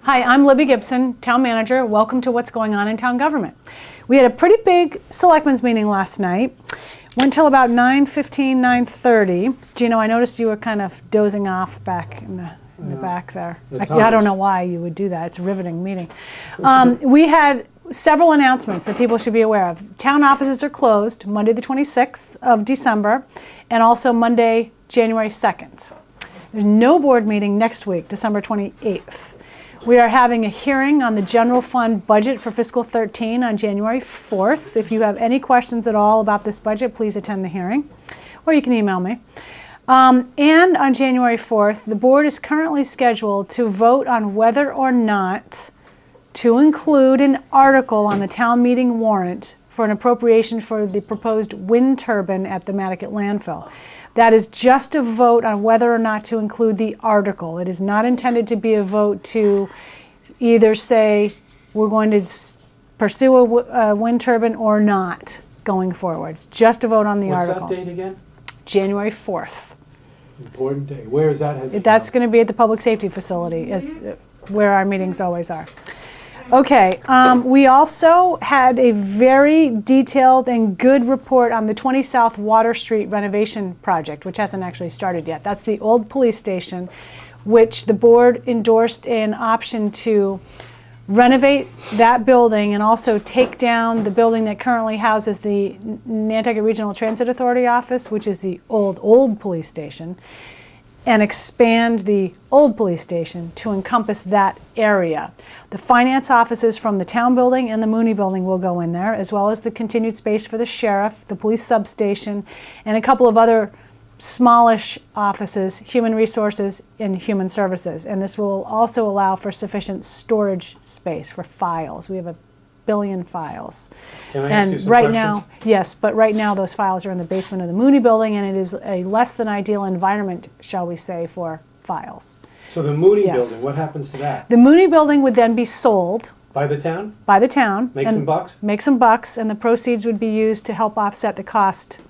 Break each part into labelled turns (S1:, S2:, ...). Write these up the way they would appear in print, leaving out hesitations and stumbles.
S1: Hi, I'm Libby Gibson, Town Manager. Welcome to What's Going On in Town Government. We had a pretty big selectmen's meeting last night. Went till about 9:15, 9:30. Gino, I noticed you were kind of dozing off back in the back there. I don't know why you would do that. It's a riveting meeting. We had several announcements that people should be aware of. Town offices are closed Monday the 26th of December and also Monday, January 2nd. There's no board meeting next week, December 28th. We are having a hearing on the general fund budget for fiscal 13 on January 4th. If you have any questions at all about this budget, please attend the hearing, or you can email me. And on January 4th, the board is currently scheduled to vote on whether or not to include an article on the town meeting warrant for an appropriation for the proposed wind turbine at the Mattocket landfill. That is just a vote on whether or not to include the article. It is not intended to be a vote to either say we're going to pursue a wind turbine or not going forward. It's just a vote on the article.
S2: What's that date again?
S1: January 4th.
S2: Important day. Where is that?
S1: That's going to be at the public safety facility, is where our meetings always are. Okay, we also had a very detailed and good report on the 20 South Water Street renovation project, which hasn't actually started yet. That's the old police station, which the board endorsed an option to renovate that building and also take down the building that currently houses the Nantucket Regional Transit Authority office, which is the old police station, and expand the old police station to encompass that area. The finance offices from the town building and the Mooney building will go in there, as well as the continued space for the sheriff, the police substation, and a couple of other smallish offices, human resources and human services. And this will also allow for sufficient storage space for files. We have 1 billion files.
S2: Can I ask you some
S1: right
S2: questions?
S1: now, yes, but right now those files are in the basement of the Mooney building, and it is a less than ideal environment, shall we say, for files.
S2: So the Mooney
S1: Yes.
S2: building, what happens to that?
S1: The Mooney building would then be sold
S2: By the town?
S1: by the town.
S2: Make
S1: and
S2: some bucks?
S1: Make some bucks, and the proceeds would be used to help offset the cost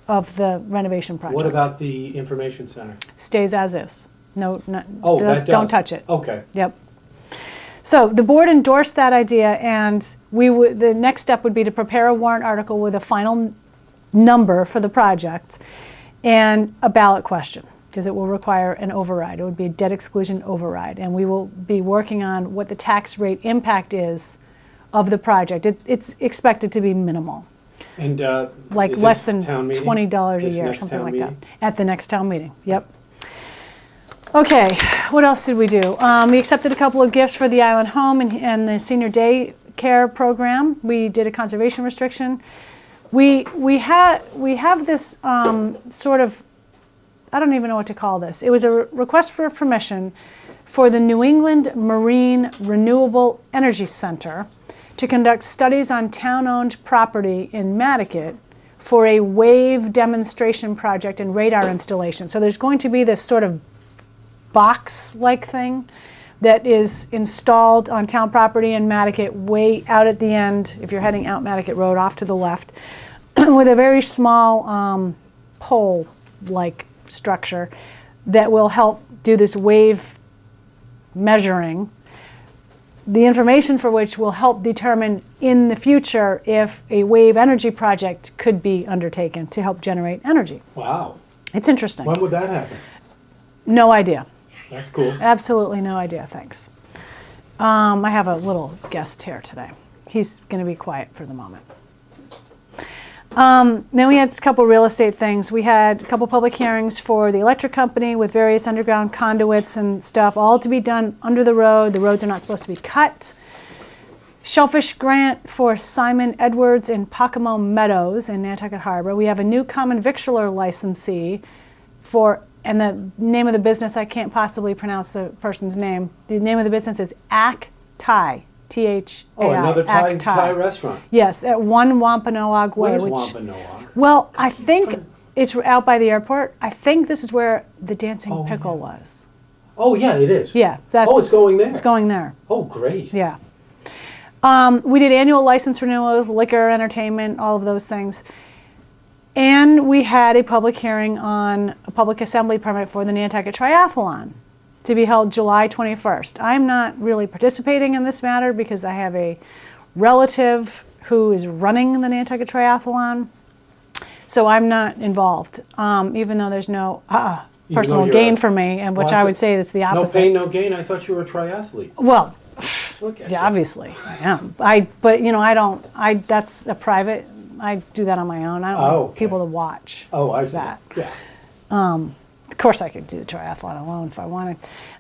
S1: of the renovation project.
S2: What about the information center?
S1: Stays as is. No,
S2: Oh, that does.
S1: don't touch it.
S2: Okay.
S1: Yep. So the board endorsed that idea, and the next step would be to prepare a warrant article with a final number for the project and a ballot question, because it will require an override. It would be a debt exclusion override, and we will be working on what the tax rate impact is of the project. It's expected to be minimal,
S2: And
S1: like
S2: is
S1: less
S2: this
S1: than
S2: town meeting?
S1: $20 a
S2: This
S1: year,
S2: next
S1: something
S2: town
S1: like
S2: meeting?
S1: that, at the next town meeting. Yep. Okay, what else did we do? We accepted a couple of gifts for the Island Home and the Senior Day Care Program. We did a conservation restriction. We have this sort of, I don't even know what to call this. It was a request for permission for the New England Marine Renewable Energy Center to conduct studies on town-owned property in Mattocket for a wave demonstration project and radar installation. So there's going to be this sort of box-like thing that is installed on town property in Mattocket, way out at the end, if you're heading out Mattocket Road off to the left, with a very small pole-like structure that will help do this wave measuring, the information for which will help determine in the future if a wave energy project could be undertaken to help generate energy.
S2: Wow.
S1: It's interesting.
S2: When would that happen?
S1: No idea.
S2: That's cool.
S1: Absolutely no idea, thanks. I have a little guest here today. He's going to be quiet for the moment. Then we had a couple real estate things. We had a couple public hearings for the electric company with various underground conduits and stuff, all to be done under the road. The roads are not supposed to be cut. Shellfish grant for Simon Edwards in Pocomo Meadows in Nantucket Harbor. We have a new common victualler licensee for, and the name of the business, I can't possibly pronounce the person's name. The name of the business is Ak Thai, Thai.
S2: Oh, another Thai restaurant.
S1: Yes, at 1 Wampanoag Way.
S2: Where's Wampanoag?
S1: Well, I think it's out by the airport. I think this is where the Dancing Pickle was.
S2: Oh, yeah, it is.
S1: Yeah.
S2: It's going there?
S1: It's going there.
S2: Oh, great.
S1: Yeah. We did annual license renewals, liquor, entertainment, all of those things. And we had a public hearing on a public assembly permit for the Nantucket Triathlon to be held July 21st. I'm not really participating in this matter because I have a relative who is running the Nantucket Triathlon, so I'm not involved, even though there's no personal gain for me, and which I would say that's the opposite.
S2: No pain, no gain. I thought you were a triathlete.
S1: Well,
S2: Look at
S1: yeah,
S2: you.
S1: obviously I am. But you know, that's a private. I do that on my own. I don't want people to watch.
S2: Oh, I see.
S1: That.
S2: Yeah.
S1: Of course, I could do the triathlon alone if I wanted.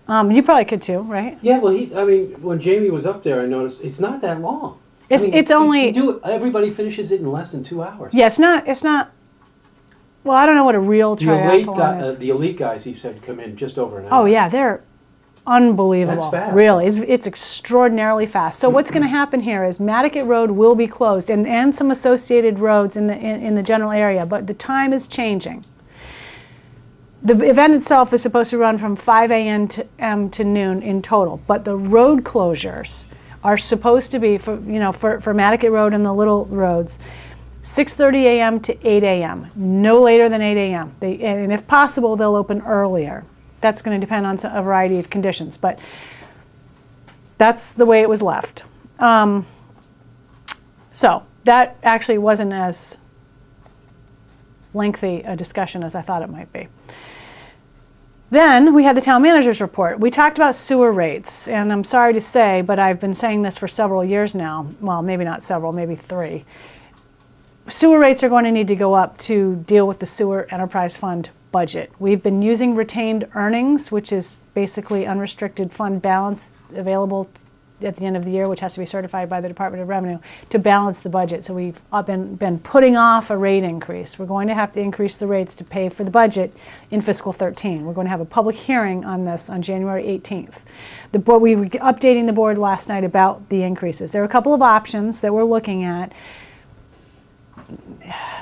S1: You probably could too, right?
S2: Yeah. Well, I mean, when Jamie was up there, I noticed it's not that long.
S1: It's only.
S2: You do it, everybody finishes it in less than 2 hours.
S1: Yeah, it's not. Well, I don't know what a real triathlon is.
S2: The elite guys, he said, come in just over an hour.
S1: Oh yeah, they're unbelievable.
S2: That's fast.
S1: Really, it's extraordinarily fast. So what's going to happen here is Matticat Road will be closed, and some associated roads in the general area, but the time is changing. The event itself is supposed to run from 5 a.m. to noon in total, but the road closures are supposed to be for Matticat Road and the little roads, 6:30 a.m. to 8 a.m. No later than 8 a.m. And if possible, they'll open earlier. That's going to depend on a variety of conditions, but that's the way it was left. So that actually wasn't as lengthy a discussion as I thought it might be. Then we had the town manager's report. We talked about sewer rates, and I'm sorry to say, but I've been saying this for several years now. Well, maybe not several, maybe 3. Sewer rates are going to need to go up to deal with the sewer enterprise fund budget. We've been using retained earnings, which is basically unrestricted fund balance available at the end of the year, which has to be certified by the Department of Revenue, to balance the budget. So we've been putting off a rate increase. We're going to have to increase the rates to pay for the budget in fiscal 13. We're going to have a public hearing on this on January 18th. We were updating the board last night about the increases. There are a couple of options that we're looking at.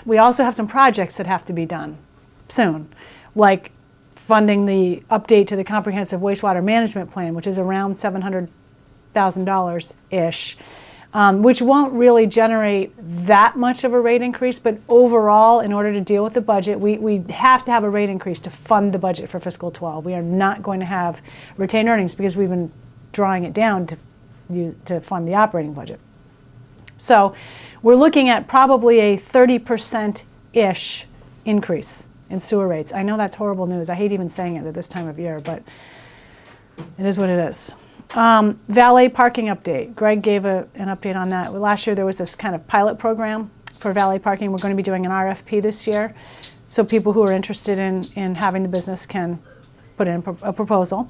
S1: We also have some projects that have to be done soon, like funding the update to the comprehensive wastewater management plan, which is around $700,000-ish, which won't really generate that much of a rate increase, but overall, in order to deal with the budget, we have to have a rate increase to fund the budget for fiscal 12. We are not going to have retained earnings because we've been drawing it down to fund the operating budget. So we're looking at probably a 30%-ish increase in sewer rates. I know that's horrible news. I hate even saying it at this time of year, but it is what it is. Valet parking update. Greg gave an update on that. Last year there was this kind of pilot program for valet parking. We're going to be doing an RFP this year, so people who are interested in having the business can put in a proposal.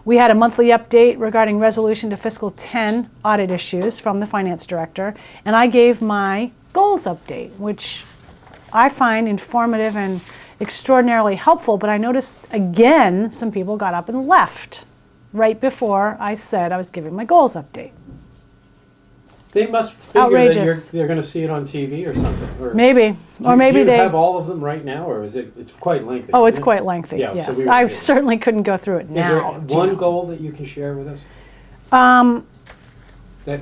S1: We had a monthly update regarding resolution to fiscal 10 audit issues from the finance director, and I gave my goals update, which I find informative and extraordinarily helpful, but I noticed again some people got up and left right before I said I was giving my goals update.
S2: They must figure
S1: Outrageous.
S2: that they're going to see it on TV or something. Or
S1: Maybe. Or maybe
S2: do you
S1: they
S2: have all of them right now, or is it's quite lengthy?
S1: Oh, it's quite lengthy,
S2: Yeah,
S1: yes.
S2: so
S1: I certainly couldn't go through it
S2: Is there
S1: now.
S2: one goal that you can share with us? That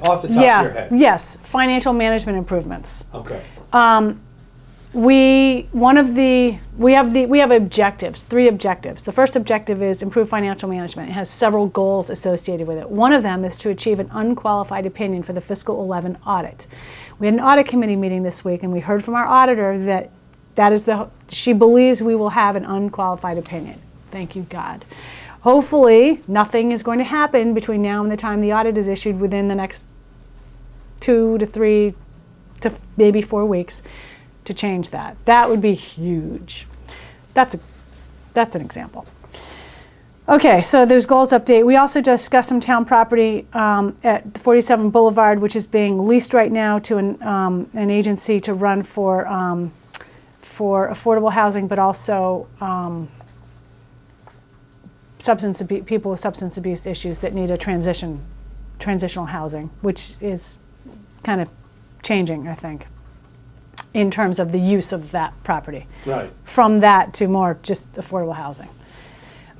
S2: off the top of your head?
S1: Yes, financial management improvements.
S2: Okay.
S1: We have objectives, 3 objectives. The first objective is improve financial management. It has several goals associated with it. One of them is to achieve an unqualified opinion for the fiscal 11 audit. We had an audit committee meeting this week, and we heard from our auditor that she believes we will have an unqualified opinion. Thank you, God. Hopefully, nothing is going to happen between now and the time the audit is issued within the next 2 to 3 to maybe 4 weeks to change that. That would be huge. That's an example. Okay, so there's goals update. We also discussed some town property at 47 Boulevard, which is being leased right now to an agency to run for affordable housing, but also people with substance abuse issues that need a transitional housing, which is kind of changing, I think, in terms of the use of that property.
S2: Right.
S1: From that to more just affordable housing.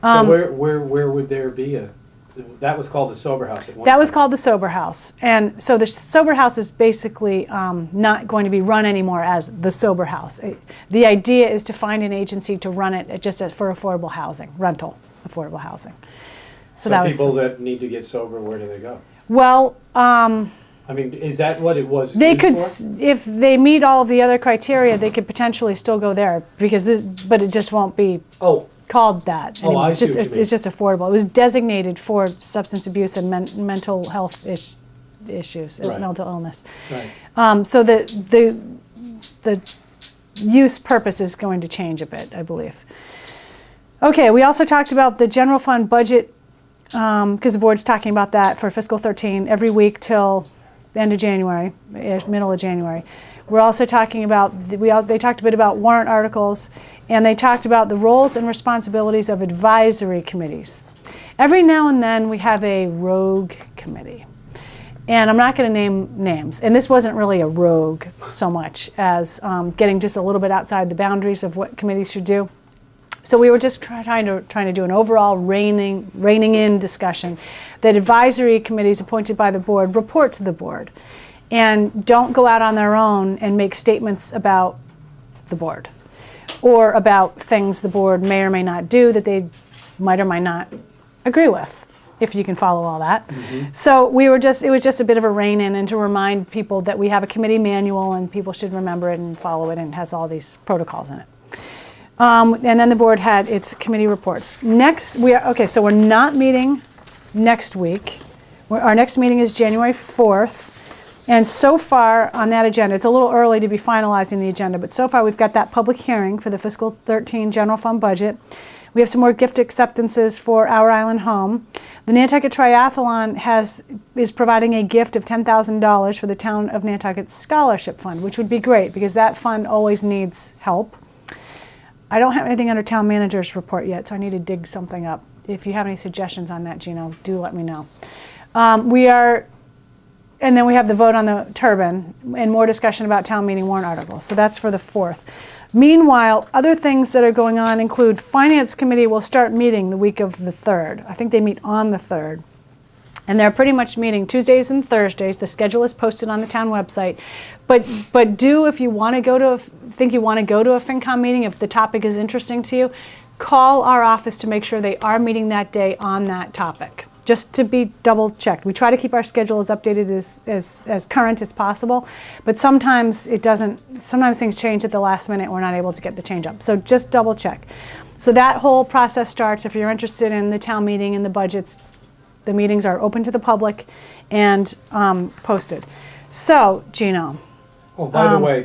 S2: So where would there be that was called the Sober House at one
S1: That
S2: time.
S1: was called the Sober House. And so the Sober House is basically not going to be run anymore as the Sober House. The idea is to find an agency to run it just for affordable housing, rental affordable housing. So that was
S2: people that need to get sober, where do they go?
S1: well.
S2: I mean, is that what it was?
S1: They
S2: used
S1: could,
S2: for?
S1: if they meet all of the other criteria, they could potentially still go there because but it just won't be called that anymore.
S2: I
S1: It's
S2: see
S1: just,
S2: what you mean.
S1: it's just affordable. It was designated for substance abuse and mental health issues,
S2: Right.
S1: mental illness.
S2: Right.
S1: So the use purpose is going to change a bit, I believe. Okay, we also talked about the general fund budget because the board's talking about that for fiscal 13 every week till the end of January, middle of January. We're also talking about, they talked a bit about warrant articles, and they talked about the roles and responsibilities of advisory committees. Every now and then we have a rogue committee. And I'm not going to name names. And this wasn't really a rogue so much as getting just a little bit outside the boundaries of what committees should do. So we were just trying to do an overall reining in discussion that advisory committees appointed by the board report to the board and don't go out on their own and make statements about the board or about things the board may or may not do that they might or might not agree with, if you can follow all that. Mm-hmm. So it was just a bit of a rein in and to remind people that we have a committee manual and people should remember it and follow it, and it has all these protocols in it. And then the board had its committee reports. Next, so we're not meeting next week. Our next meeting is January 4th. And so far on that agenda, it's a little early to be finalizing the agenda, but so far we've got that public hearing for the fiscal 13 general fund budget. We have some more gift acceptances for Our Island Home. The Nantucket Triathlon is providing a gift of $10,000 for the Town of Nantucket Scholarship Fund, which would be great because that fund always needs help. I don't have anything under town manager's report yet, so I need to dig something up. If you have any suggestions on that, Gino, do let me know. And then we have the vote on the turbine and more discussion about town meeting warrant articles. So that's for the 4th. Meanwhile, other things that are going on include Finance Committee will start meeting the week of the 3rd. I think they meet on the 3rd. And they're pretty much meeting Tuesdays and Thursdays. The schedule is posted on the town website. But if you want to go to think you want to go to a FinCom meeting, if the topic is interesting to you, call our office to make sure they are meeting that day on that topic, just to be double checked. We try to keep our schedule as updated as current as possible, but sometimes it doesn't. Sometimes things change at the last minute. We're not able to get the change up. So just double check. So that whole process starts. If you're interested in the town meeting and the budgets, the meetings are open to the public and posted. So, Gino.
S2: Oh, by the way,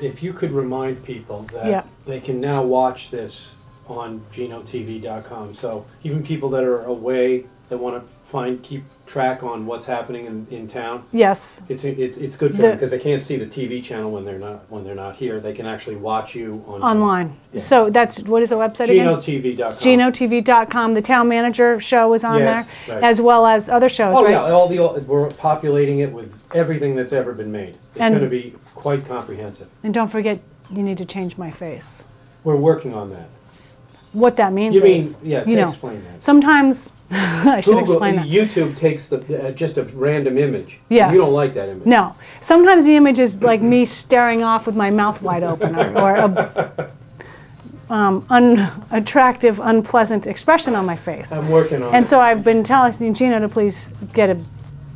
S2: if you could remind people that they can now watch this on GinoTV.com. So even people that are away that want to keep track on what's happening in town.
S1: Yes.
S2: It's good for them because they can't see the TV channel when they're not here. They can actually watch you
S1: online. Yeah. So what is the website again?
S2: GinoTV.com.
S1: GinoTV.com. The town manager show is on there,
S2: right.
S1: as well as other shows.
S2: Oh
S1: right?
S2: yeah, we're populating it with everything that's ever been made. It's going to be quite comprehensive.
S1: And don't forget, you need to change my face.
S2: We're working on that.
S1: What that means is,
S2: explain that.
S1: Sometimes I should explain that.
S2: YouTube takes just a random image.
S1: Yes.
S2: You don't like that image.
S1: No. Sometimes the image is like me staring off with my mouth wide open, or unattractive, unpleasant expression on my face.
S2: I'm working on it.
S1: And so I've been telling Gino to please get a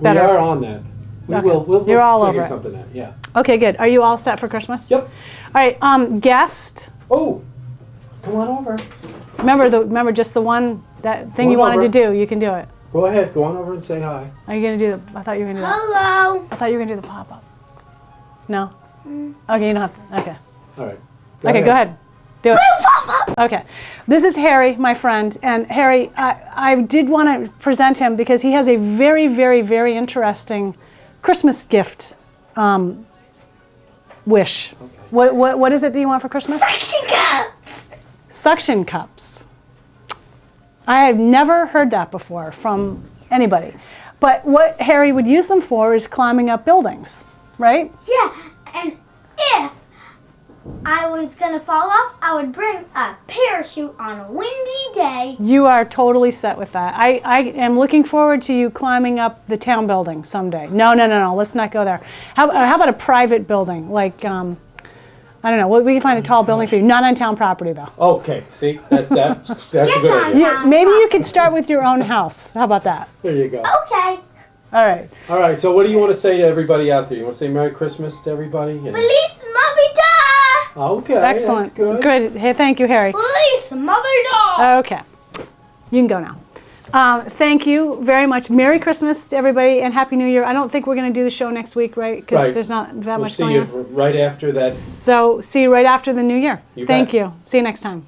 S1: better.
S2: We are on that. We'll
S1: You're all
S2: figure
S1: over
S2: something out. Yeah.
S1: Okay, good. Are you all set for Christmas?
S2: Yep.
S1: All right. Guest.
S2: Oh, come on over.
S1: Remember just the one thing you wanted to do. You can do it.
S2: Go ahead. Go on over and say hi.
S1: Are you gonna do I thought you were gonna do that.
S3: Hello.
S1: I thought you were gonna do the pop-up. No. Okay, you don't have to. Okay.
S2: All right.
S1: Go ahead. Do it. Okay. This is Harry, my friend, and Harry, I did want to present him because he has a very, very, very interesting Christmas gift wish. Okay. What is it that you want for Christmas?
S3: Suction cups.
S1: Suction cups. I have never heard that before from anybody. But what Harry would use them for is climbing up buildings, right?
S3: Yeah, and if I was going to fall off, I would bring a parachute on a windy day.
S1: You are totally set with that. I am looking forward to you climbing up the town building someday. No, let's not go there. How about a private building, like I don't know. We can find a tall building for you. Not on town property, though.
S2: Okay, see, that's a
S3: Yes,
S2: good
S3: on
S2: idea.
S3: town
S1: Maybe you could start with your own house. How about that?
S2: There you go.
S3: Okay.
S1: All right.
S2: All right, so what do you want to say to everybody out there? You want to say Merry Christmas to everybody? And-
S3: Feliz Navidad!
S2: Okay,
S1: Excellent.
S2: that's good.
S1: Hey, thank you, Harry.
S3: Feliz Navidad!
S1: Okay. You can go now. Thank you very much. Merry Christmas to everybody and Happy New Year. I don't think we're going to do the show next week, right? Because there's not that
S2: We'll
S1: much
S2: see
S1: going
S2: you
S1: on.
S2: right after that.
S1: So see you right after the New Year.
S2: You
S1: Thank
S2: bet.
S1: you. See you next time.